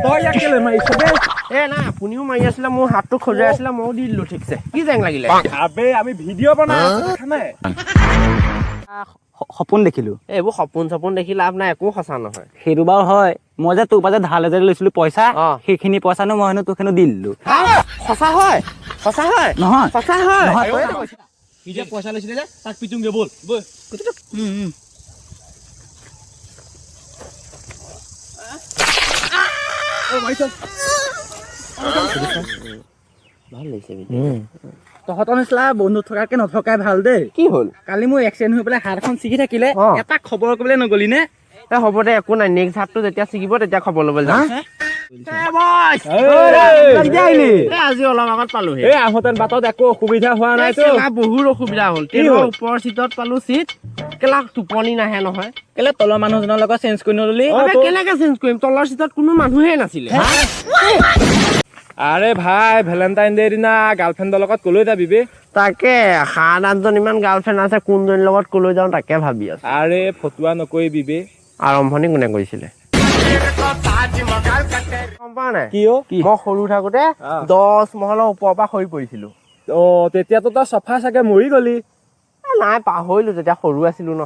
তই ইয়াক কেলে মাৰিছ বে এ না আপুনিও মাৰি আছিলে মোৰ হাতটো খজুৱাই আছিলে ময়ো দি দিলো ঠিকছে কি জেং লাগিলে আবে আমি ভিডিঅ' বনাই আছো দেখা নাই সপোন দেখিলো এইবোৰ সপোন দেখি লাভ নাই একো সঁচা নহয় সেইটো বাৰু হয় মই যে তোৰ পৰা যে ধাৰ যে লৈছিলো পইচা অ। সেইখিনি পইচানো মই হেনো তোক হেনো দি দিলো সঁচা হয় নহয় সঁচা হয় নহয়, তই সি যে পইচা লৈছিলে যে তাক পিটুংগে বল বল ভাল লাগিছে তহঁতৰ নিচিনা বন্ধু থকাকে নথকাই ভাল দেই কি হ'ল কালি মোৰ এক্সিডেণ্ট হৈ পেলাই হাতখন ছিগি থাকিলে অ। এটা খবৰ কৰিবলৈ নগলি নে এ হ'ব দে একো নাই নেক্সট হাতটো যেতিয়া ছিগিব তেতিয়া খবৰ ল'বলৈ যাম আজি অলপ আগত পালোহি এই আহোঁতেন বাটত একো অসুবিধা হোৱা নাইতো বহুত অসুবিধা হ'ল ওপৰৰ চিটত পালো চিট কেলা টোপনি নাহে নহয় কেলে তলৰ মানুহজনৰ লগত চেঞ্জ কৰি নললি কেনেকে চেঞ্জ কৰিম তলৰ চিটত কোনো মানুহে নাছিলে আৰে ভাই ভেলেণ্টাইন ডে দিনা গাৰ্লফ্ৰেণ্ডৰ লগত কলৈ যাবি বে তাকে 7-8জন ইমান গাৰ্লফ্ৰেণ্ড আছে কোনজনীৰ লগত কলৈ যাওঁ তাকে ভাবি আছো আৰে ফটুৱা নকৰিবি বে আৰম্ভণি কোনে কৰিছিলে গম পোৱা নাই কি অ' মই সৰু থাকোতে 10 মহলৰ ওপৰৰ পৰা সৰি পৰিছিলো অ তেতিয়াতো তই চফা চাগে মৰি গলি নাই পাহৰিলো তেতিয়া সৰু আছিলো ন